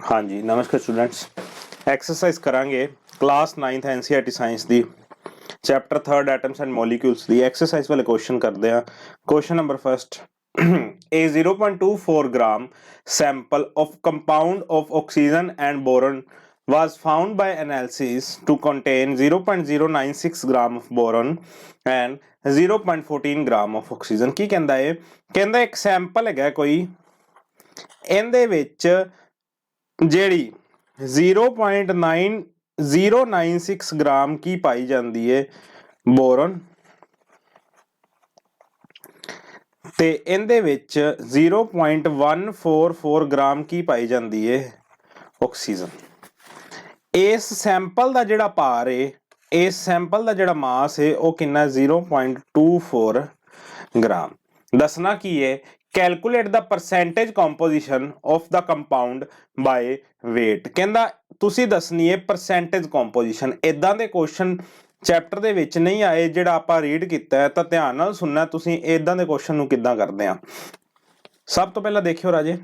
हाँ जी नमस्कार students. Exercise करांगे class 9th NCERT science the chapter 3 atoms and molecules the exercise वाले question करते हैं। Question number first A 0.24 gram sample of compound of oxygen and boron was found by analysis to contain 0.096 gram of boron and 0.14 gram of oxygen। ਕੀ ਕਹਿੰਦਾ ਹੈ? ਕਹਿੰਦਾ ਇੱਕ sample ਹੈਗਾ ਕੋਈ, ਇਹਦੇ ਵਿੱਚ ਜਿਹੜੀ 0.9096 ਗ੍ਰਾਮ ਕੀ ਪਾਈ ਜਾਂਦੀ ਹੈ ਬੋਰਨ ਤੇ ਇਹਦੇ ਵਿੱਚ 0.144 ਗ੍ਰਾਮ ਕੀ ਪਾਈ ਜਾਂਦੀ ਹੈ ਆਕਸੀਜਨ। ਇਸ ਸੈਂਪਲ ਦਾ ਜਿਹੜਾ ਭਾਰ ਹੈ, ਇਸ ਸੈਂਪਲ ਦਾ ਜਿਹੜਾ ਮਾਸ ਹੈ ਉਹ ਕਿੰਨਾ 0.24 ਗ੍ਰਾਮ। ਦੱਸਣਾ ਕੀ ਹੈ? Calculate the percentage composition of the compound by weight. कहंदा तुसी दसनी है परसेंटेज कंपोजिशन। इदां दे क्वेश्चन चैप्टर दे विच नहीं आए जिहड़ा आपां रीड कीता है, तां ध्यान नाल सुनना तुसी इदां दे क्वेश्चन नूं किदां करदे आ। सब तो पहला देखियो राजे,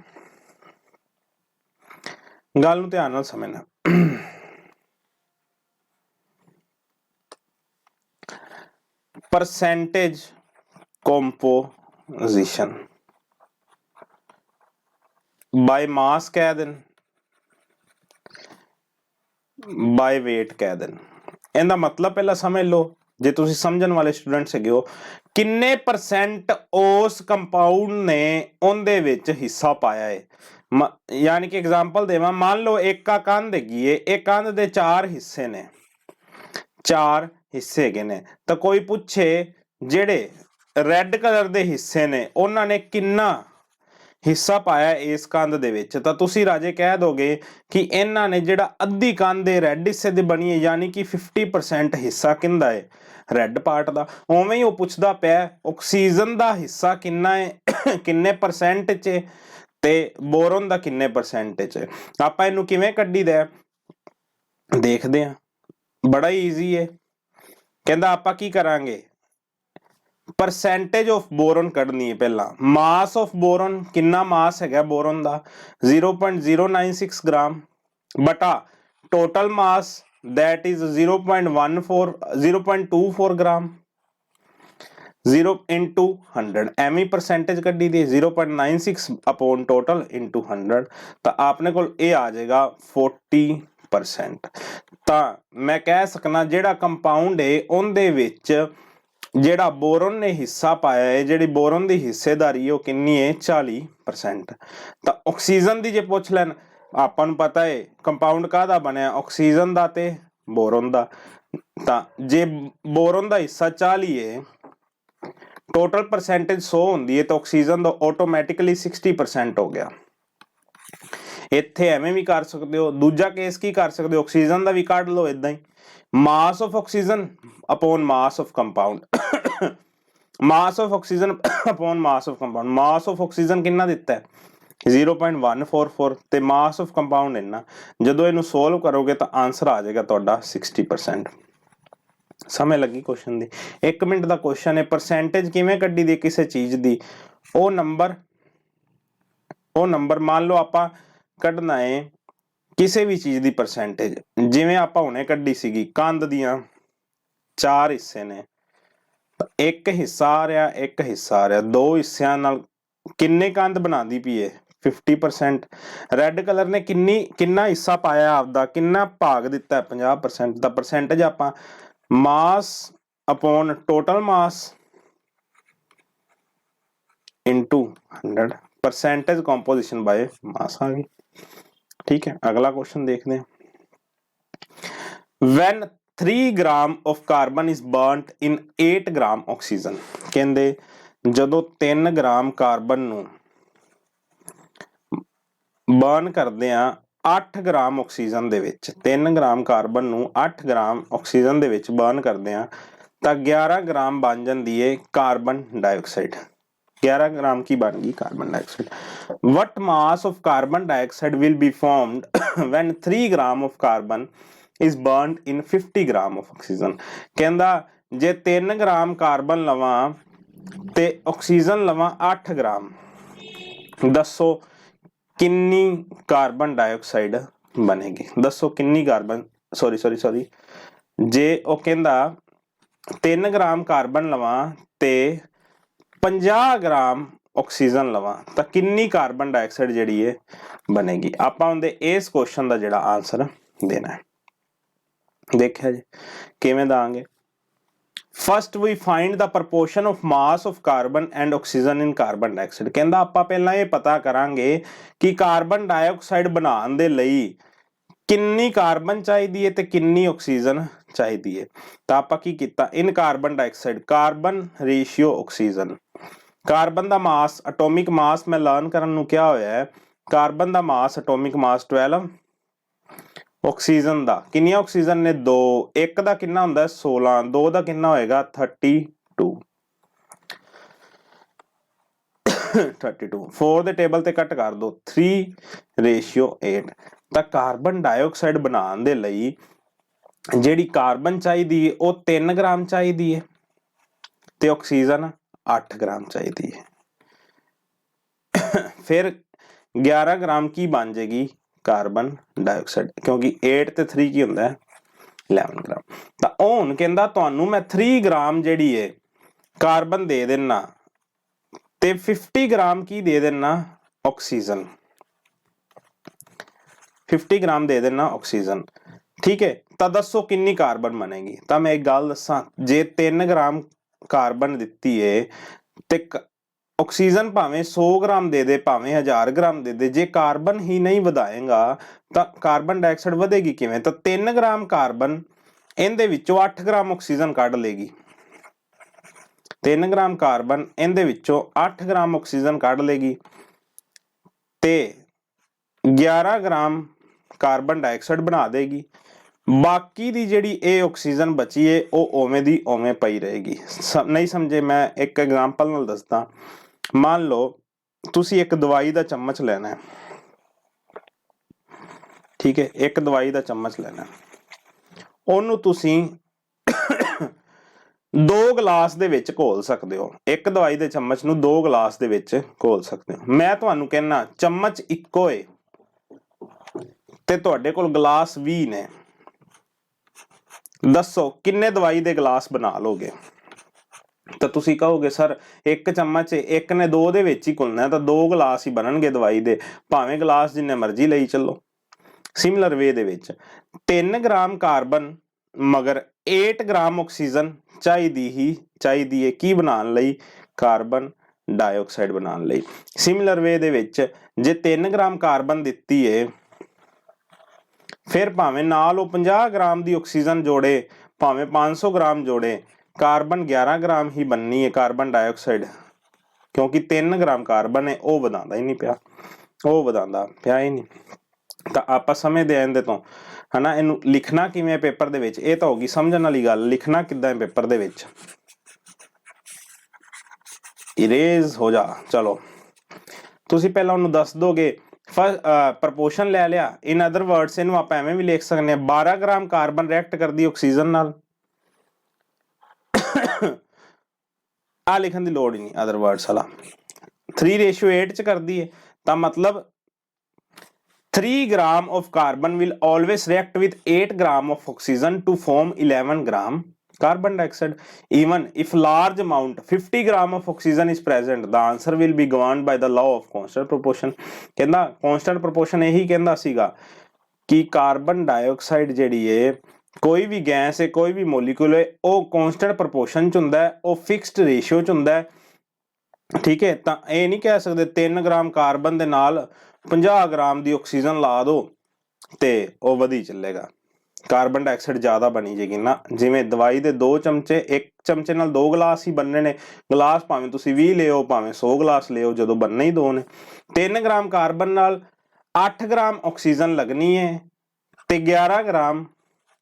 गल नूं ध्यान नाल समझना। परसेंटेज कंपोजिशन बाय मास कह देन, बाय वेट कह देन। इहदा मतलब पहला समझ लो, जे तुसी समझण वाले स्टूडेंट्स हैगे हो, किन्ने परसेंट उस कंपाउंड ने उहदे विच हिस्सा पाया है। यानी कि एग्जांपल देवां, मान लो एक का कंध हैगी है, एक कंध दे 4 हिस्से ने, 4 हिस्से हैगे ने, तो कोई पूछे जेड़े रेड कलर दे हिस्से ने उन्हां ने किन्ना हिस्सा पाया इस कंध दे विच, तां तुसी राजे कह दोगे कि इन्हां ने जिहड़ा अद्धी कंध रेड हिस्से दी बनी है, यानी कि 50% हिस्सा किंदा है रेड पार्ट दा। उवें ही वो पुछदा पिया ऑक्सीजन दा हिस्सा किन्ना है, किन्ने परसेंट च ते बोरॉन दा किन्ने परसेंट च। आपां इहनूं किवें कड्डी दा देखदे हां, बड़ा ही ईजी है। कहंदा आपां की करांगे, परसेंटेज ऑफ बोरॉन कढनी है। पहला मास ऑफ बोरॉन, किन्ना मास है बोरॉन दा 0.096 ग्राम बटा total mass that is 0.24 gram, 0 into 100 एम परसेंटेज कड्डी दी 0.96 अपॉन टोटल इंटू 100, तो आपने को ये आ जाएगा 40%। तो मैं कह सकना जेड़ा कंपाउंड है उनदे विच जेड़ा बोरॉन ने हिस्सा पाया है, जेड़ी बोरॉन की हिस्सेदारी है कितनी है 40%। तो ऑक्सीजन की जे पूछ लैन, आपां नूं पता है कंपाउंड काहदा बनया, ऑक्सीजन दा ते बोरॉन दा। तां जे बोरॉन दा हिस्सा 40 है, टोटल परसेंटेज 100 होंदी है, तो ऑक्सीजन दा ऑटोमैटिकली 60% हो गया। इत्थे एवें भी कर सकते हो। दूजा केस की कर सकते हो, ऑक्सीजन दा भी कढ लो इदां ही, mass of oxygen upon mass of compound, mass of oxygen upon mass of compound. Mass of oxygen कितना दिता है 0.144 ते मास ऑफ कंपाउंड इन्ना। जदों इनू सोल्व करोगे तो आंसर आ जाएगा तुहाडा 60%। समझ लगी क्वेश्चन दी? 1 मिनट का क्वेश्चन है। परसेंटेज किवें कड्डी दी किसी चीज दी, वो नंबर मान लो आपां कढना है किसी भी चीज की परसेंटेज, जिवें आपां हुणे कड्डी सीगी कंध दियां 4 हिस्से ने, एक हिस्सा आ रहा, एक हिस्सा आ रहा, 2 हिस्सिਆਂ ਨਾਲ किन्ने कंध बनाती पई है 50%। रेड कलर ने किन्ना हिस्सा पाया आपदा, किन्ना भाग दिता है 50%। दा परसेंटेज आपां mass upon total mass into 100, percentage composition by mass आ गई। ठीक है, अगला क्वेश्चन देखते हैं। When 3 gram of carbon is burnt in 8 gram oxygen. कहंदे जदों 3 ग्राम कार्बन नूं बर्न करदे आ 8 ग्राम ऑक्सीजन दे विच, 3 ग्राम कार्बन नूं 8 ग्राम ऑक्सीजन दे विच बर्न करदे आ, तां 11 ग्राम बन जांदी है कार्बन डाइऑक्साइड। 11 ग्राम की बन गई carbon dioxide. What mass of carbon dioxide will be formed when 3 gram of carbon is burned in 50 gram of oxygen. कहंदा जे 3 ग्राम कार्बन लवां ते ऑक्सीजन लवां 8 ग्राम, दसो किन्नी कार्बन डाइऑक्साइड बनेगी। दसो किन्नी कार्बन सॉरी जे ਉਹ ਕਹਿੰਦਾ 3 ਗ੍ਰਾਮ ਕਾਰਬਨ ਲਵਾਂ ਤੇ 50 ਗ੍ਰਾਮ ਆਕਸੀਜਨ ਲਵਾਂ ਤਾਂ ਕਿੰਨੀ ਕਾਰਬਨ ਡਾਈਆਕਸਾਈਡ ਜਿਹੜੀ ਹੈ ਬਣੇਗੀ। ਆਪਾਂ ਉਹਦੇ ਇਸ ਕੁਐਸਚਨ ਦਾ ਜਿਹੜਾ ਆਨਸਰ ਦੇਣਾ ਹੈ। ਦੇਖਿਆ ਜੀ ਕਿਵੇਂ ਦਾਂਗੇ। First we find the proportion of mass of carbon and oxygen in carbon dioxide. कहता ਆਪਾਂ ਪਹਿਲਾਂ ਇਹ ਪਤਾ ਕਰਾਂਗੇ ਕਿ ਕਾਰਬਨ ਡਾਈਆਕਸਾਈਡ ਬਣਾਉਣ ਦੇ ਲਈ ਕਿੰਨੀ ਕਾਰਬਨ ਚਾਹੀਦੀ ਹੈ ਤੇ ਕਿੰਨੀ ਆਕਸੀਜਨ ਚਾਹੀਦੀ ਹੈ। ਤਾਂ ਆਪਾਂ ਕੀ ਕੀਤਾ in carbon dioxide carbon ratio oxygen carbon ਦਾ ਮਾਸ ਐਟੋਮਿਕ ਮਾਸ ਮੈਂ ਲਰਨ ਕਰਨ ਨੂੰ ਕਿਹਾ ਹੋਇਆ ਹੈ। ਕਾਰਬਨ ਦਾ ਮਾਸ ਐਟੋਮਿਕ ਮਾਸ 12 ਆਕਸੀਜਨ ਦਾ ਕਿੰਨੀਆਂ ਆਕਸੀਜਨ ਨੇ 2 ਇੱਕ ਦਾ ਕਿੰਨਾ ਹੁੰਦਾ 16 2 ਦਾ ਕਿੰਨਾ ਹੋਏਗਾ 32 4 ਦੇ ਟੇਬਲ ਤੇ ਕੱਟ ਕਰ ਦੋ 3:8 ਤਾਂ ਕਾਰਬਨ ਡਾਈਆਕਸਾਈਡ ਬਣਾਉਣ ਦੇ ਲਈ ਜਿਹੜੀ ਕਾਰਬਨ ਚਾਹੀਦੀ ਹੈ ਉਹ 3 ਗ੍ਰਾਮ ਚਾਹੀਦੀ ਹੈ ਤੇ ਆਕਸੀਜਨ 8 ਗ੍ਰਾਮ ਚਾਹੀਦੀ ਹੈ। ਫਿਰ 11 ਗ੍ਰਾਮ ਕੀ ਬਣ ਜਾਏਗੀ ਕਾਰਬਨ ਡਾਈਆਕਸਾਈਡ क्योंकि 8 ਤੇ 3 ਕੀ ਹੁੰਦਾ ਹੈ 11 ਗ੍ਰਾਮ। ਤਾਂ ਹੁਣ ਕਹਿੰਦਾ ਤੁਹਾਨੂੰ ਮੈਂ 3 ਗ੍ਰਾਮ ਜਿਹੜੀ ਹੈ ਕਾਰਬਨ ਦੇ ਦੇਣਾ ਤੇ 50 ਗ੍ਰਾਮ ਕੀ ਦੇ ਦੇਣਾ ਆਕਸੀਜਨ 50 ਗ੍ਰਾਮ ਦੇ ਦੇਣਾ ਆਕਸੀਜਨ ਠੀਕ ਹੈ। ਤਾਂ ਦੱਸੋ ਕਿੰਨੀ ਕਾਰਬਨ ਬਣੇਗੀ। ਤਾਂ ਮੈਂ ਇੱਕ ਗੱਲ ਦੱਸਾਂ ਜੇ 3 ਗ੍ਰਾਮ ਕਾਰਬਨ ਦਿੱਤੀ ਹੈ ਤੇ ਆਕਸੀਜਨ ਭਾਵੇਂ 100 ਗ੍ਰਾਮ ਦੇ ਦੇ ਭਾਵੇਂ 1000 ਗ੍ਰਾਮ ਦੇ ਦੇ ਜੇ ਕਾਰਬਨ ਹੀ ਨਹੀਂ ਵਧਾਏਗਾ ਤਾਂ ਕਾਰਬਨ ਡਾਈਆਕਸਾਈਡ ਵਧੇਗੀ ਕਿਵੇਂ। ਤਾਂ 3 ਗ੍ਰਾਮ ਕਾਰਬਨ ਇਹਦੇ ਵਿੱਚੋਂ 8 ਗ੍ਰਾਮ ਆਕਸੀਜਨ ਕੱਢ ਲੇਗੀ 3 ਗ੍ਰਾਮ ਕਾਰਬਨ ਇਹਦੇ ਵਿੱਚੋਂ 8 ਗ੍ਰਾਮ ਆਕਸੀਜਨ ਕੱਢ ਲੇਗੀ ਤੇ 11 ਗ੍ਰਾਮ ਕਾਰਬਨ ਡਾਈਆਕਸਾਈਡ ਬਣਾ ਦੇਗੀ। ਬਾਕੀ ਦੀ ਜਿਹੜੀ ਇਹ ਆਕਸੀਜਨ ਬਚੀ ਏ ਉਹ ਉਵੇਂ ਦੀ ਉਵੇਂ ਪਈ ਰਹੇਗੀ। ਨਹੀਂ ਸਮਝੇ ਮੈਂ ਇੱਕ ਐਗਜ਼ਾਮਪਲ ਨਾਲ ਦੱਸਦਾ। ਮੰਨ ਲਓ ਤੁਸੀਂ ਇੱਕ ਦਵਾਈ ਦਾ ਚਮਚ ਲੈਣਾ ਹੈ ਠੀਕ ਹੈ ਇੱਕ ਦਵਾਈ ਦਾ ਚਮਚ ਲੈਣਾ ਉਹਨੂੰ ਤੁਸੀਂ 2 ਗਲਾਸ ਦੇ ਵਿੱਚ ਘੋਲ ਸਕਦੇ ਹੋ। ਇੱਕ ਦਵਾਈ ਦੇ ਚਮਚ ਨੂੰ 2 ਗਲਾਸ ਦੇ ਵਿੱਚ ਘੋਲ ਸਕਦੇ ਹੋ। ਮੈਂ ਤੁਹਾਨੂੰ ਕਹਿਣਾ ਚਮਚ ਇੱਕੋ ਏ ਤੇ ਤੁਹਾਡੇ ਕੋਲ ਗਲਾਸ 20 ਨੇ ਦੱਸੋ ਕਿੰਨੇ ਦਵਾਈ ਦੇ ਗਲਾਸ ਬਣਾ ਲੋਗੇ। ਤਾਂ ਤੁਸੀਂ ਕਹੋਗੇ ਸਰ ਇੱਕ ਚਮਚ ਇੱਕ ਨੇ 2 ਦੇ ਵਿੱਚ ਹੀ ਘੁਲਣਾ ਤਾਂ 2 ਗਲਾਸ ਹੀ ਬਣਨਗੇ ਦਵਾਈ ਦੇ ਭਾਵੇਂ ਗਲਾਸ ਜਿੰਨੇ ਮਰਜ਼ੀ ਲਈ ਚੱਲੋ। ਸਿਮਿਲਰ ਵੇ ਦੇ ਵਿੱਚ 3 ਗ੍ਰਾਮ ਕਾਰਬਨ ਮਗਰ 8 ਗ੍ਰਾਮ ਆਕਸੀਜਨ ਚਾਹੀਦੀ ਹੈ ਕੀ ਬਣਾਉਣ ਲਈ ਕਾਰਬਨ ਡਾਈਆਕਸਾਈਡ ਬਣਾਉਣ ਲਈ। ਸਿਮਿਲਰ ਵੇ ਦੇ ਵਿੱਚ ਜੇ 3 ਗ੍ਰਾਮ ਕਾਰਬਨ ਦਿੱਤੀ ਹੈ ਫਿਰ ਭਾਵੇਂ ਨਾਲ ਉਹ 50 ਗ੍ਰਾਮ ਦੀ ਆਕਸੀਜਨ ਜੋੜੇ ਭਾਵੇਂ 500 ਗ੍ਰਾਮ ਜੋੜੇ ਕਾਰਬਨ 11 ਗ੍ਰਾਮ ਹੀ ਬਣਨੀ ਹੈ ਕਾਰਬਨ ਡਾਈਆਕਸਾਈਡ ਕਿਉਂਕਿ 3 ਗ੍ਰਾਮ ਕਾਰਬਨ ਹੈ ਉਹ ਵਧਾਉਂਦਾ ਹੀ ਨਹੀਂ ਪਿਆ ਹੀ ਨਹੀਂ। ਤਾਂ ਆਪਾਂ ਸਮਝਦੇ ਆਂ ਇਹਦੇ ਤੋਂ ਹਨਾ ਇਹਨੂੰ ਲਿਖਣਾ ਕਿਵੇਂ ਪੇਪਰ ਦੇ ਵਿੱਚ ਇਹ ਤਾਂ ਹੋਗੀ ਸਮਝਣ ਵਾਲੀ ਗੱਲ। ਲਿਖਣਾ ਕਿੱਦਾਂ ਹੈ ਪੇਪਰ ਦੇ ਵਿੱਚ ਇਰੇਜ਼ ਹੋ ਜਾ। ਚਲੋ ਤੁਸੀਂ ਪਹਿਲਾਂ ਉਹਨੂੰ ਦੱਸ ਦੋਗੇ ਪ੍ਰਪੋਰਸ਼ਨ ਲੈ ਲਿਆ। ਇਨ ਅਦਰ ਵਰਡਸ ਇਹਨੂੰ ਆਪਾਂ ਐਵੇਂ ਵੀ ਲਿਖ ਸਕਦੇ ਹਾਂ 12 ਗ੍ਰਾਮ ਕਾਰਬਨ ਰਿਐਕਟ ਕਰਦੀ ਆਕਸੀਜਨ ਨਾਲ ਆ ਲਿਖਣ ਦੀ ਲੋੜ ਹੀ ਨਹੀਂ ਅਦਰ ਵਰਡਸ ਵਾਲਾ 3:8 ਚ ਕਰਦੀ ਹੈ ਤਾਂ ਮਤਲਬ 3 gram of carbon will always react with 8 gram of oxygen to form 11 gram carbon dioxide. Even if large amount 50 gram of oxygen is present, the answer will be governed by the law of constant proportion. ਕਹਿੰਦਾ constant proportion ਇਹੀ ਕਹਿੰਦਾ ਸੀਗਾ ਕਿ carbon dioxide ਜਿਹੜੀ ਹੈ ਕੋਈ ਵੀ gas ਹੈ ਕੋਈ ਵੀ ਮੋਲੀਕੂਲ ਹੈ ਉਹ constant proportion ਚ ਹੁੰਦਾ ਹੈ ਉਹ ਫਿਕਸਡ ਰੇਸ਼ੀਓ ਚ ਹੁੰਦਾ ਹੈ ਠੀਕ ਹੈ। ਤਾਂ ਇਹ ਨਹੀਂ ਕਹਿ ਸਕਦੇ 3 ਗ੍ਰਾਮ ਕਾਰਬਨ ਦੇ ਨਾਲ 50 ਗ੍ਰਾਮ ਦੀ ਆਕਸੀਜਨ ਲਾ ਦੋ ਤੇ ਉਹ ਵਧੀ ਚੱਲੇਗਾ ਕਾਰਬਨ ਡਾਈਆਕਸਾਈਡ ਜ਼ਿਆਦਾ ਬਣੀ ਜਾਏਗੀ ਨਾ। ਜਿਵੇਂ ਦਵਾਈ ਦੇ 2 ਚਮਚੇ ਇੱਕ ਚਮਚੇ ਨਾਲ 2 ਗਲਾਸ ਹੀ ਬਣਨੇ ਨੇ ਗਲਾਸ ਭਾਵੇਂ ਤੁਸੀਂ 20 ਲਿਓ ਭਾਵੇਂ 100 ਗਲਾਸ ਲਿਓ ਜਦੋਂ ਬਣਨੇ ਹੀ 2 ਨੇ। 3 ਗ੍ਰਾਮ ਕਾਰਬਨ ਨਾਲ 8 ਗ੍ਰਾਮ ਆਕਸੀਜਨ ਲੱਗਣੀ ਹੈ ਤੇ 11 ਗ੍ਰਾਮ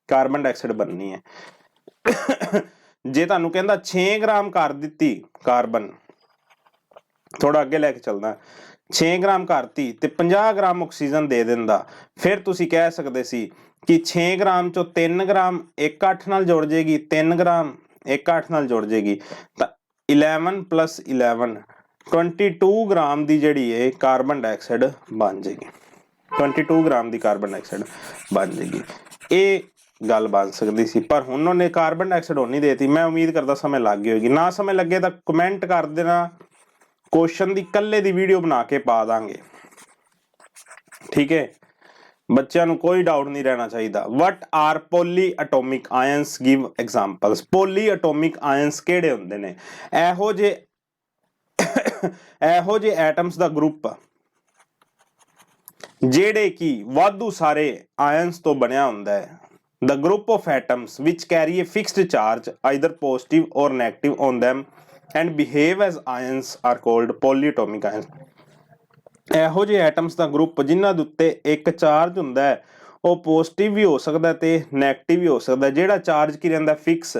ਕਾਰਬਨ ਡਾਈਆਕਸਾਈਡ ਬਣਨੀ ਹੈ। ਜੇ ਤੁਹਾਨੂੰ ਕਹਿੰਦਾ 6 ਗ੍ਰਾਮ ਕਰ ਦਿੱਤੀ ਕਾਰਬਨ ਥੋੜਾ ਅੱਗੇ ਲੈ ਕੇ ਚੱਲਦਾ 6 ਗ੍ਰਾਮ ਕਰਤੀ ਤੇ 50 ਗ੍ਰਾਮ ਆਕਸੀਜਨ ਦੇ ਦਿੰਦਾ ਫਿਰ ਤੁਸੀਂ ਕਹਿ ਸਕਦੇ ਸੀ ਕਿ 6 ਗ੍ਰਾਮ ਚੋਂ 3 ਗ੍ਰਾਮ 1:8 ਨਾਲ ਜੁੜ ਜਾਏਗੀ 3 ਗ੍ਰਾਮ 1:8 ਨਾਲ ਜੁੜ ਜਾਏਗੀ ਤਾਂ 11 + 11 22 ग्राम की जिहड़ी है कार्बन डाइऑक्साइड बन जाएगी, 22 ग्राम की कार्बन डाइऑक्साइड बन जाएगी। ये गल बन सकती सी, पर हुण उन्होंने कार्बन डाइऑक्साइड होनी देती। मैं उम्मीद करता समय लग गई होगी, ना समय लगे तो कमेंट कर देना, क्वेश्चन की कल्ले की वीडियो बना के पा देंगे, ठीक है। बच्चों को कोई डाउट नहीं रहना चाहिए। What are poly atomic ions, give examples. Poly atomic ions किहड़े हुंदे ने? ਇਹੋ ਜਿਹੇ ਐਟम्स ਦਾ ਗਰੁੱਪ ਜਿਹੜੇ ਕਿ ਵਾਧੂ ਸਾਰੇ ਆਇਨਸ ਤੋਂ ਬਣਿਆ ਹੁੰਦਾ ਹੈ। The group of atoms which carry a fixed charge either positive or negative on them and behave as ions are called polyatomic ions। ਇਹੋ ਜਿਹੇ ਐਟम्स ਦਾ ਗਰੁੱਪ ਜਿਨ੍ਹਾਂ ਦੇ ਉੱਤੇ ਇੱਕ ਚਾਰਜ ਹੁੰਦਾ ਹੈ, ਉਹ ਪੋਜ਼ਿਟਿਵ ਵੀ ਹੋ ਸਕਦਾ ਤੇ ਨੈਗੇਟਿਵ ਵੀ ਹੋ ਸਕਦਾ। ਜਿਹੜਾ ਚਾਰਜ ਕੀ ਰਹਿੰਦਾ ਫਿਕਸ,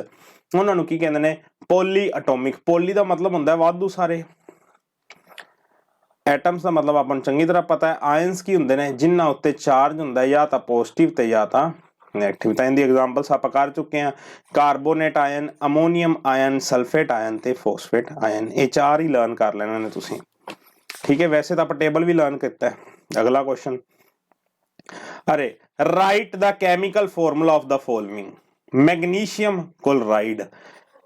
ਉਹਨਾਂ ਨੂੰ ਕੀ ਕਹਿੰਦੇ ਨੇ? ਪੋਲੀ ਐਟੋਮਿਕ। ਪੋਲੀ ਦਾ ਮਤਲਬ ਹੁੰਦਾ ਵਾਧੂ ਸਾਰੇ, ਐਟਮਸ ਦਾ ਮਤਲਬ ਆਪਾਂ ਨੂੰ ਚੰਗੀ ਤਰ੍ਹਾਂ ਪਤਾ ਹੈ। ਆਇਨਸ ਕੀ ਹੁੰਦੇ ਨੇ? ਜਿਨ੍ਹਾਂ ਉੱਤੇ ਚਾਰਜ ਹੁੰਦਾ ਜਾਂ ਤਾਂ ਪੋਜ਼ਿਟਿਵ ਤੇ ਜਾਂ ਤਾਂ ਨੈਗੇਟਿਵ। ਤਾਂ ਇਹਦੀ ਐਗਜ਼ਾਮਪਲਸ ਆਪਾਂ ਕਰ ਚੁੱਕੇ ਹਾਂ। Carbonate ion, ammonium ion, sulphate ion ਤੇ ਫੋਸਫੇਟ ਆਇਨ। ਇਹ ਚਾਰ ਹੀ ਲਰਨ ਕਰ ਲੈਣਾ ਨੇ ਤੁਸੀਂ, ठीक है। वैसे तो आप टेबल भी लर्न करता है। अगला क्वेश्चन, अरे right the chemical formula of the following. Magnesium chloride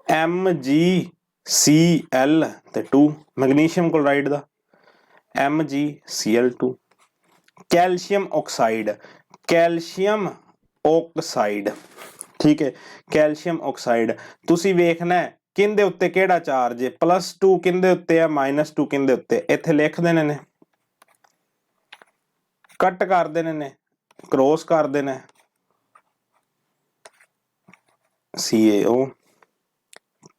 MgCl2, magnesium chloride दा MgCl2। Calcium oxide, calcium oxide, ठीक है। कैल्शियम ऑक्साइड तुसी वेखना है किंदे उत्ते केड़ा चार्ज है, +2 किंदे उत्ते है, -2 किंदे उत्ते। इत्थे लिख देने ने, कट कर देने ने, क्रॉस कर देना CaO।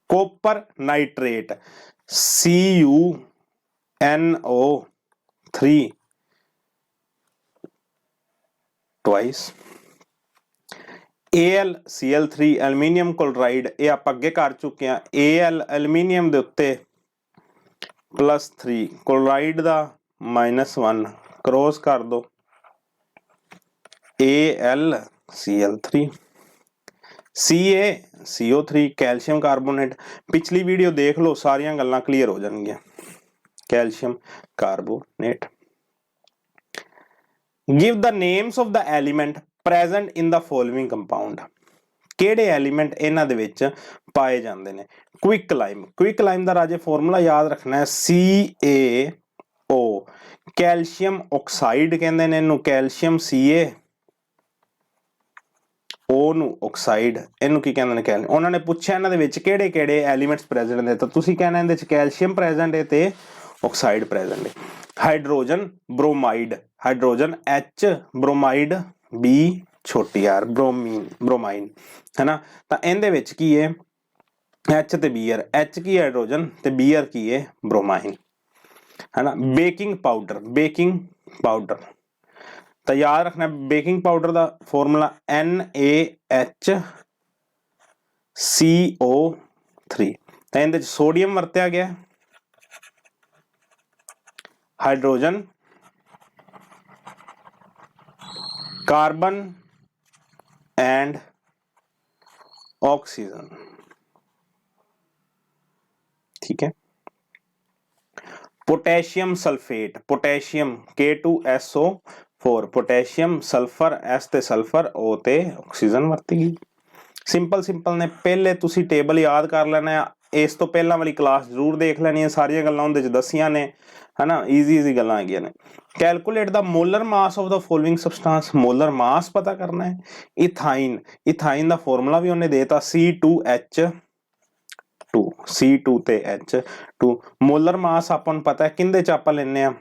Copper nitrate CuNO3 twice. AlCl3 aluminium chloride, ये आप अगे कर चुके हैं। Al एल्यूमीनियम दे उत्ते +3, क्लोराइड दा -1, क्रॉस कर दो AlCl3। CaCO3 calcium carbonate. पिछली वीडियो देख लो, सारियां गल्लां क्लीयर हो जाएंगियां। Calcium carbonate. Give the names of the element present in the following compound. ਕਿਹੜੇ ਐਲੀਮੈਂਟ ਇਹਨਾਂ ਦੇ ਵਿੱਚ ਪਾਏ ਜਾਂਦੇ ਨੇ? ਕੁਇਕ ਲਾਈਮ, ਕੁਇਕ ਲਾਈਮ ਦਾ ਰਾਜੇ ਫਾਰਮੂਲਾ ਯਾਦ ਰੱਖਣਾ ਹੈ CaO। ਕੈਲਸ਼ੀਅਮ ਆਕਸਾਈਡ ਕਹਿੰਦੇ ਨੇ ਇਹਨੂੰ, ਕੈਲਸ਼ੀਅਮ Ca, O ਨੂੰ ਆਕਸਾਈਡ, ਇਹਨੂੰ ਕੀ ਕਹਿੰਦੇ ਨੇ? ਕੈਲਸ਼ੀਅਮ। ਉਹਨਾਂ ਨੇ ਪੁੱਛਿਆ ਇਹਨਾਂ ਦੇ ਵਿੱਚ ਕਿਹੜੇ ਕਿਹੜੇ ਐਲੀਮੈਂਟਸ ਪ੍ਰੈਜ਼ੈਂਟ ਨੇ, ਤਾਂ ਤੁਸੀਂ ਕਹਿਣਾ ਇਹਦੇ ਵਿੱਚ ਕੈਲਸ਼ੀਅਮ ਪ੍ਰੈਜ਼ੈਂਟ ਹੈ ਤੇ ਆਕਸਾਈਡ ਪ੍ਰੈਜ਼ੈਂਟ ਹੈ। ਹਾਈਡਰੋਜਨ ਬ੍ਰੋਮਾਈਡ, ਹਾਈਡਰੋਜਨ H, ਬ੍ਰੋਮਾਈਡ B छोटी यार, ब्रोमाइन है ना। तो इहदे विच की है H ते Br, H की हाइड्रोजन ते Br की है ब्रोमाइन, है ना। बेकिंग पाउडर, बेकिंग पाउडर तो याद रखना, बेकिंग पाउडर का फॉर्मूला NaHCO3। तो इहदे विच सोडियम वरत्या गया, हाइड्रोजन, कार्बन एंड ऑक्सीजन, ठीक है। Potassium sulphate, potassium K2SO4, potassium sulphur S ते सल्फर O ते ऑक्सीजन वरती गई। सिंपल सिंपल ने, पहले तुसी टेबल याद कर लेना है। इस तो पहला वाली क्लास जरूर देख लेनी है, सारियां गल्लां उहदे च दसियां ने, है ना। ईजी गल्लां हैगियां ने। Calculate the molar mass of the following substance, molar mass पता करना है। इथाइन, इथाइन का फॉर्मूला भी उन्हें देता C2H2, C2 ते H2। मोलर मास अपन पता है किंदे च आपां लैने आ,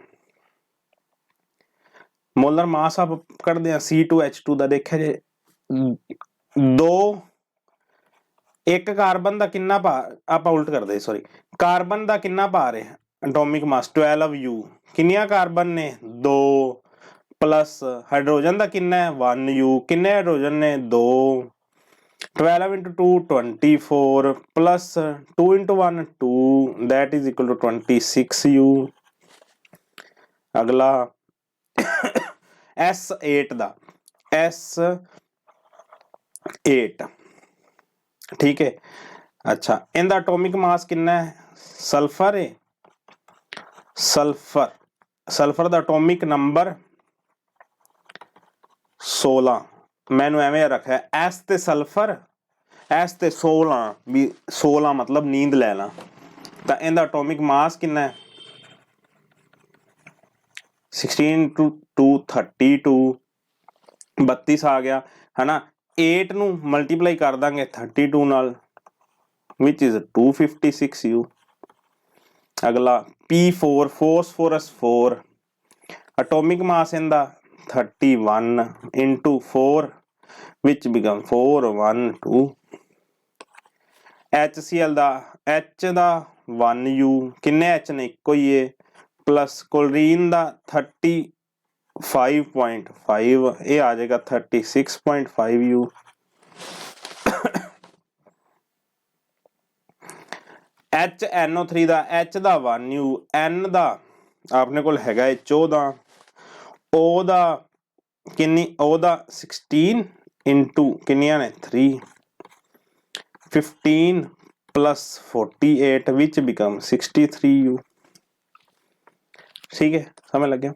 मोलर मास आप कढ़दे आ C2H2 दा। देखिया जे दो, एक कार्बन दा किन्ना भार, आप उल्ट करदे सॉरी, कार्बन दा किन्ना भार है एटॉमिक मास 12U, किन्नियां कार्बन ने 2, प्लस हाइड्रोजन दा किन्ना है 1U, किन्ने हाइड्रोजन ने 2, 12 × 2 24, plus 2 × 1 2, that is equal to 26U। अगला S8 दा, S8, ठीक है। अच्छा, इनका एटॉमिक मास कितना है? सल्फर है सल्फर सल्फर का एटॉमिक नंबर 16 मैनू एवें रखा एस ते सल्फर एस ते 16 भी 16 मतलब नींद लै ला तो इनका एटॉमिक मास कितना है 16 टू 32 32 आ गया है ना 8 नू मल्टीप्लाई कर देंगे 32 नाल विच इज 256 यू। अगला P4 फॉस्फोरस 4 एटॉमिक मास इनका 31 इंटू 4 विच बिकम 412 HCl दा H दा 1U किन्ने H ने इको ही है प्लस क्लोरीन दा 35.5 ये आ जाएगा 36.5 U। HNO3 दा H दा 1U N दा आपने कोल हैगा 14 O दा किन्नी O दा 16 इंटू किन्नियां ने 3 15 प्लस 48 विच बिकम 63U। ठीक है समझ लग गया।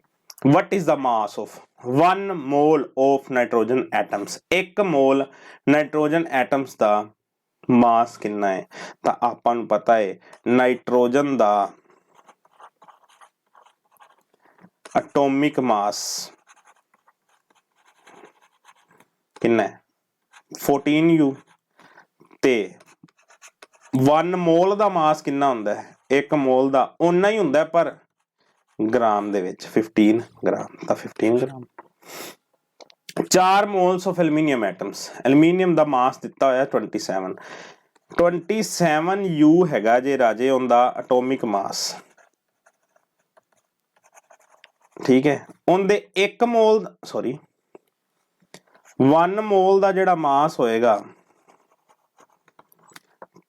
What is the mass of 1 mole of nitrogen atoms 1 mole nitrogen atoms दा मास कितना है तो आपां नूं पता है नाइट्रोजन दा एटॉमिक मास कितना है 14U ते 1 मोल दा मास कितना हुंदा है 1 मोल दा उन्ना ही हुंदा है पर ग्राम दे विच 15 ग्राम तो 15 ग्राम। 4 moles of aluminium atoms aluminium दा मास दिता होया 27U हैगा जे राजे उनदा एटॉमिक मास। ठीक है उनदे 1 मोल सॉरी 1 मोल दा जेड़ा मास होएगा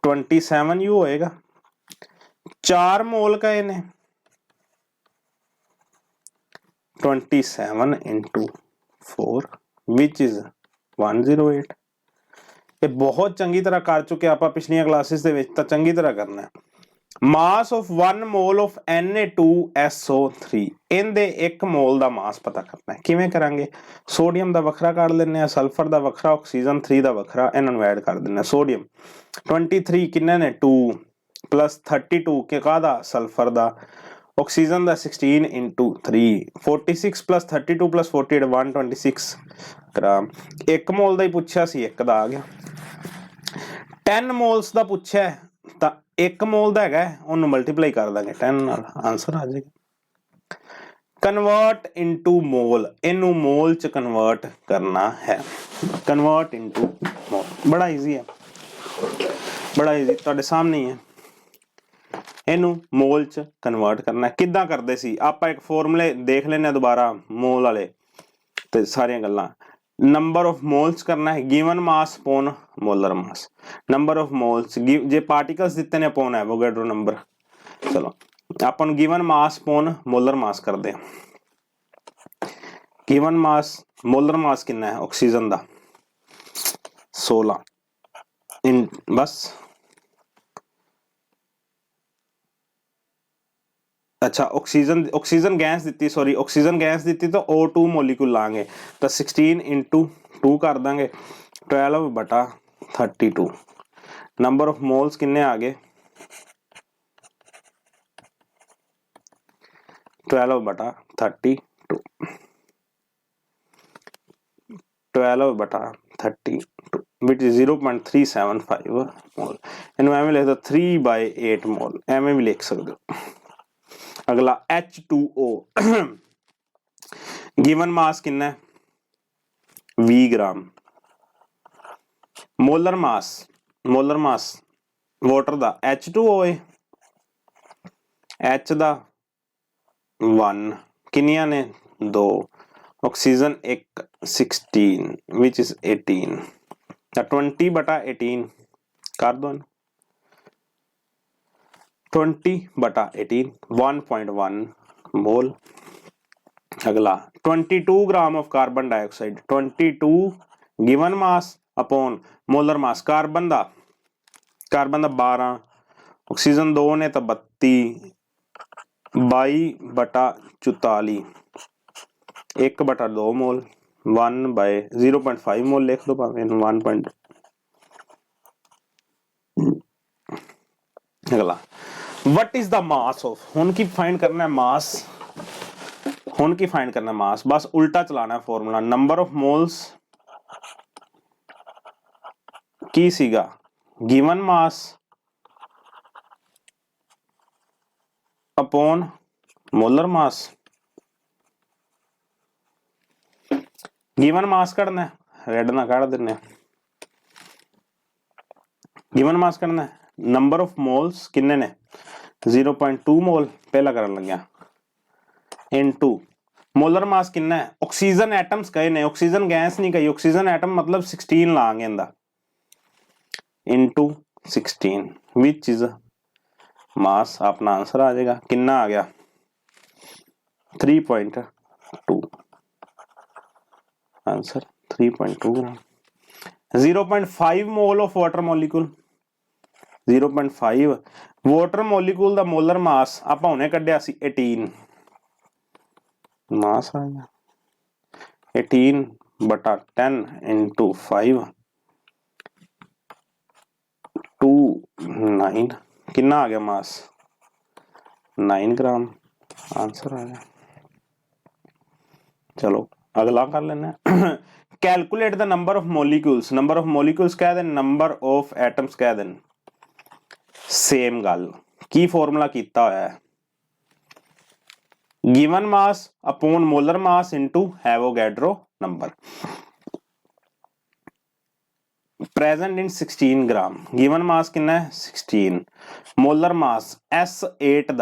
27U होएगा 4 मोल का इन्हें 27 इंटू 4 विच इज 108। ये बहुत चंगी तरह कर चुके आप पिछलियां क्लासेस दे विच तां चंगी तरह करना है। Mass of 1 mole of Na2SO3 इनदे 1 मोल दा मास पता करना है किवें करांगे सोडियम दा वखरा काढ़ लेने आ सल्फर दा वखरा ऑक्सीजन 3 दा वखरा इन्हां नूं ऐड कर देना। सोडियम 23 किन्ने ने 2 प्लस 32 के कादा सल्फर दा ऑक्सीजन दा 16 इंटू 3 46 प्लस 32 प्लस 48 126 ग्राम। 1 मोल दा ही पूछा सी 1 दा आ गया। 10 मोल्स दा पूछा तां 1 मोल दा हैगा उन्होंने मल्टीप्लाई कर देंगे 10 नाल आंसर आ जाएगा। कन्वर्ट इनटू मोल इनू मोल च कन्वर्ट करना है कन्वर्ट इनटू मोल बड़ा इजी है बड़ा इजी तुहाडे सामने ही है। इनू मोल च कन्वर्ट करना है किद्दां करदे सी आपां एक फॉर्मूले देख लेने दोबारा मोल वाले ते सारियां गल्लां। नंबर ऑफ मोल्स करना है given mass upon molar mass number of moles जे पार्टिकल्स दिते ने अपॉन एवोगैड्रो नंबर। चलो अपन given mass upon molar mass करते हैं। गिवन मास मोलर मास कितना है ऑक्सीजन दा 16 इन बस अच्छा ऑक्सीजन गैस दी सॉरी ऑक्सीजन गैस दी तो O2 मोलिक्यूल लांगे तो 16 इंटू 2 कर देंगे 12 बटा 32 नंबर ऑफ मोल्स किन्ने आ गए 12 बटा 32 12 बटा 32 विच इज 0.375 मोल इन्हें एवं लिख दो 3/8 मोल एवं भी लिख सकते हो। अगला H2O गिवन मास कितना है 20 ग्राम। मोलर मास वाटर दा H2O है H दा 1 किनिया ने 2 ऑक्सीजन 1 16 विच इज 18 20 बटा 18 कर दो 20 बटा 18 1.1 मोल। अगला 22 ग्राम of carbon dioxide 22 given mass upon molar mass carbon दा 12 ऑक्सीजन 2 ने तो 32 22/44 1/2 मोल 1/0.5 मोल लिख दो भावें 1. अगला what is the mass of, हुन की फाइंड करना है मास, हुन की फाइंड करना है मास, बस उल्टा चलाना है फॉर्मूला। नंबर ऑफ मोल्स की सीगा given mass upon molar mass, given mass कढ़ना है, रेड ना कढ़ देने, गिवन मास कढ़ना है, नंबर ऑफ मोल्स किन्ने ने 0.2 मोल पहला करन लग्या इनटू मोलर मास किन्ना है, ऑक्सीजन एटम्स कहे ने, ऑक्सीजन गैस नहीं कही, ऑक्सीजन एटम मतलब 16 लांगे इंदा इनटू 16 विच इज मास, अपना आंसर आ जाएगा किन्ना आ गया 3.2, answer 3.2 gram. 0.5 mole of water molecule, 0.5 water molecule दा मोलर मास आपां हुणे कढिया सी 18, मास आ गया 18/10 इंटू 5 29 कितना आ गया मास 9 ग्राम, आंसर आ गया। चलो अगला कर लेना calculate the number of molecules, number of molecules कह दें, नंबर ऑफ एटम्स कह दें, सेम गल की फॉर्मूला कीता होया है given mass upon molar mass into Avogadro number, present in 16 gram, given mass कितना है 16, मोलर मास S8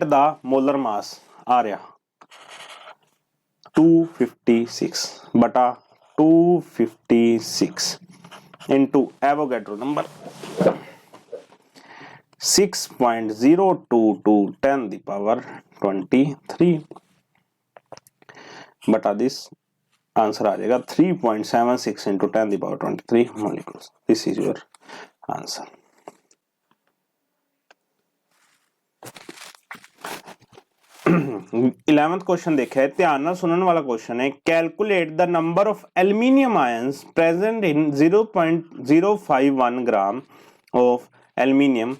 दा मोलर मास आ रहा 256/256 into Avogadro number 6.022 10 the power 23 बटा दिस, आंसर आ जाएगा 3.76 into 10 the power 23 molecules. This is your answer. Eleventh question देखा है, ध्यान नाल सुनने वाला क्वेश्चन है, calculate the number of aluminium ions present in 0.051 gram of aluminium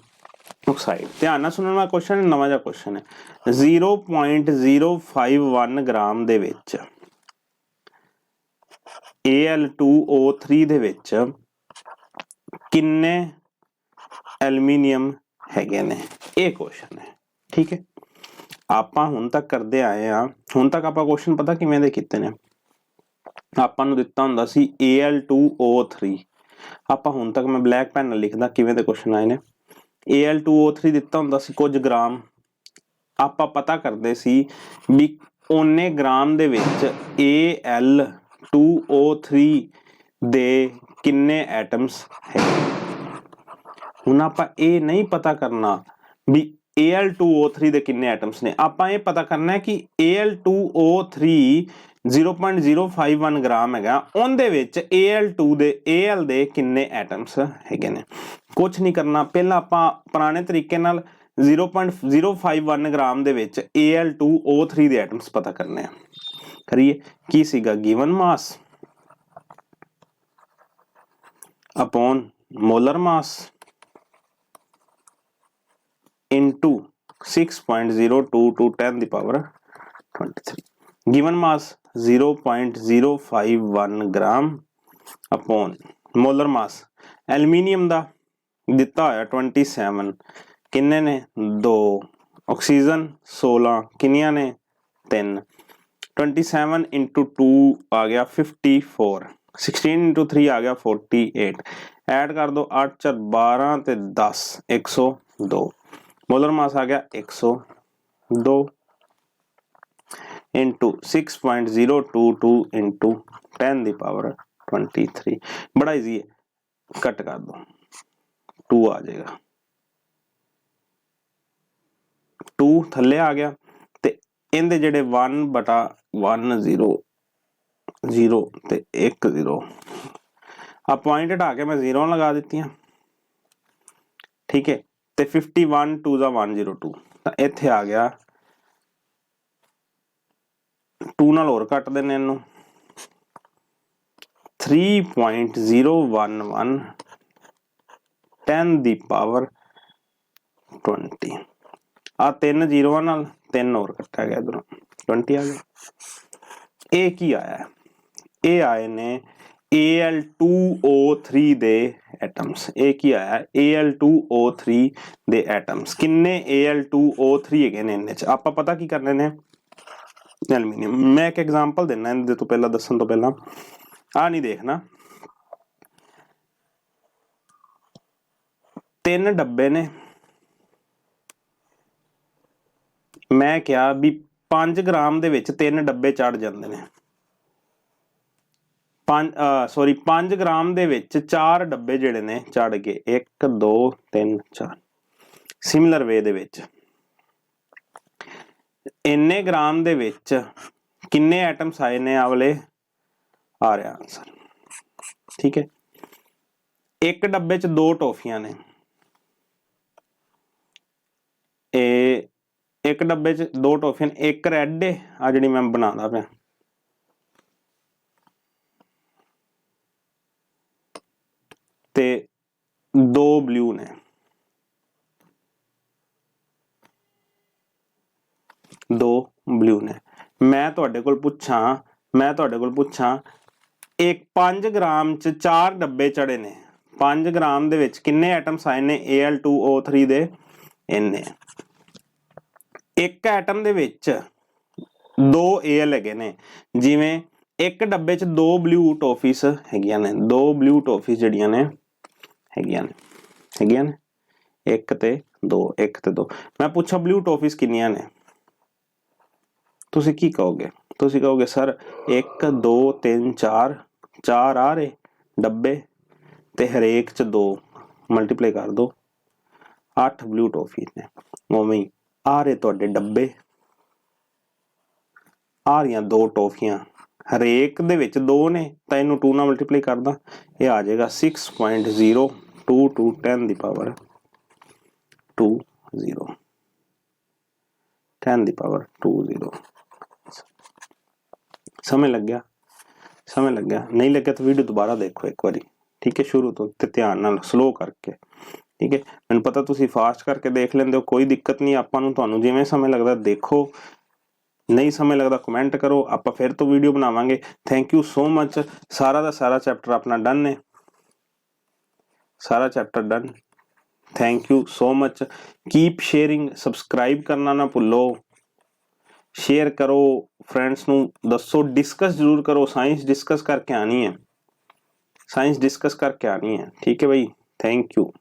oxide. ध्यान नाल सुनने वाला क्वेश्चन है, नवा जिहा क्वेश्चन है, 0.051 ग्राम दे विच Al2O3 दे विच किन्ने एल्यूमिनियम हैगे ने, ये क्वेश्चन है। ठीक है, ਆਪਾਂ ਹੁਣ ਤੱਕ ਕਰਦੇ ਆਏ ਆ, ਹੁਣ ਤੱਕ ਆਪਾਂ ਕੁਐਸਚਨ ਪਤਾ ਕਿਵੇਂ ਦੇ ਕੀਤੇ ਨੇ, ਆਪਾਂ ਨੂੰ ਦਿੱਤਾ ਹੁੰਦਾ ਸੀ Al2O3, ਆਪਾਂ ਹੁਣ ਤੱਕ ਮੈਂ ਬਲੈਕ ਪੈਨ ਨਾਲ ਲਿਖਦਾ ਕਿਵੇਂ ਦੇ ਕੁਐਸਚਨ ਆਏ ਨੇ। Al2O3 ਦਿੱਤਾ ਹੁੰਦਾ ਸੀ ਕੁਝ ਗ੍ਰਾਮ, ਆਪਾਂ ਪਤਾ ਕਰਦੇ ਸੀ ਵੀ ਉਹਨੇ ਗ੍ਰਾਮ ਦੇ ਵਿੱਚ Al2O3 ਦੇ ਕਿੰਨੇ ਐਟਮਸ ਹੈ। ਹੁਣ ਆਪਾਂ ਇਹ ਨਹੀਂ ਪਤਾ ਕਰਨਾ ਵੀ Al2O3 ਦੇ ਕਿੰਨੇ ਐਟਮਸ ਨੇ, ਆਪਾਂ ਇਹ ਪਤਾ ਕਰਨਾ ਹੈ ਕਿ Al2O3 0.051 ਗ੍ਰਾਮ ਹੈਗਾ, ਉਹਦੇ ਵਿੱਚ Al ਦੇ ਕਿੰਨੇ ਐਟਮਸ ਹੈਗੇ ਨੇ। ਕੁਝ ਨਹੀਂ ਕਰਨਾ, ਪਹਿਲਾਂ ਆਪਾਂ ਪੁਰਾਣੇ ਤਰੀਕੇ ਨਾਲ 0.051 ਗ੍ਰਾਮ ਦੇ ਵਿੱਚ Al2O3 ਦੇ ਐਟਮਸ ਪਤਾ ਕਰਨੇ ਆ। ਕਰੀਏ, ਕੀ ਸੀਗਾ given mass upon molar mass into 6.022 10 the power 23, given mass 0.051 gram upon molar mass aluminium दा दिता होया 27, किन्ने ने 2, ऑक्सीजन 16, किनिया ने 3, 27 इंटू 2 आ गया 54, 16 इंटू 3 आ गया 48, ऐड कर दो 8 4 12 ते 10 102, मोलर मास आ गया 102 इंटू 6.022 इंटू 10 दी पावर 23, बड़ा इजी है, कट कर दो 2 आ जाएगा, 2 थले आ गया ते इनदे जेडे 1/1 0 ते 1 0 आ पॉइंट हटा के मैं 0 लगा देती हैं। ठीक है, ते 51 2 102 इत्थे आ गया 2 नाल होर कट देने इनू 3.011 10 दी पावर 20 आ 3 जीरोआं नाल 3 होर कट्टा गया इधरों 20 आ गया। ये की आया है? ये आए ने Al2O3 दे एटम्स। ये की आया है? Al2O3 दे एटम्स। किन्ने Al2O3 है ने इन्ने च आपां पता की करने ने एल्यूमीनियम। मैं एक एग्जांपल देना इहदे तो पहला दसन तो पहला आ नहीं देखना 3 डब्बे ने मैं क्या भी 5 ग्राम दे विच 3 डब्बे चढ़ जांदे ने 5 ग्राम दे विच 4 डब्बे जिहड़े ने चढ़ गए 1 2 3 4 सिमिलर वे दे विच इन्ने ग्राम दे विच किन्ने एटम्स आए ने आवले आ रहा आंसर। ठीक है, एक डब्बे च 2 टॉफियां ने एक डब्बे च 2 टॉफियां एक रेड है आ जिहड़ी मैं बनादा पिया ते 2 ब्लू ने 2 ब्लू ने मैं तुहाडे कोल पुछां एक 5 ग्राम च 4 डब्बे चढ़े ने 5 ग्राम दे विच किन्ने एटम्स आए ने Al2O3 दे इन्ने एक एटम दे विच 2 Al हैगे ने जिवें एक डब्बे च 2 ब्लू टॉफीस हैगियां ने 2 ब्लू टॉफीस जड़ियां ने हैगियां ने एक ते 2 एक ते 2 मैं पूछा ब्लू टॉफीस किन्नियां ने तुसी की कहोगे? तुसी कहोगे सर 1 2 3 4 4 आ रहे डब्बे ते हरेक च 2 मल्टीप्लाई कर दो 8 ब्लू टॉफी ने उवें आ रहे तुहाडे डब्बे आ रही 2 टॉफियां हरेक दे विच 2 ने तां इनू 2 नाल मल्टीप्लाई करदा ये आ जाएगा 6.022 10 दी पावर 20 10 दी पावर 20 समय लग गया नहीं लग गया तो वीडियो दोबारा देखो एक बारी। ठीक है, शुरू तो ध्यान नाल स्लो करके। ठीक है, मैंने पता तुसी फास्ट करके देख लेंदे हो कोई दिक्कत नहीं आपां नूं तुहानूं जिवें समय लगदा देखो नहीं समय लगदा कमेंट करो आपां फिर तो वीडियो बनावांगे। Thank you so much. सारा दा सारा चैप्टर अपना डन है सारा chapter done. Thank you so much. Keep sharing subscribe करना ना भुल्लो शेयर करो फ्रेंड्स नूं दसो डिस्कस जरूर करो साइंस डिस्कस करके आनी है ठीक है भाई थैंक यू।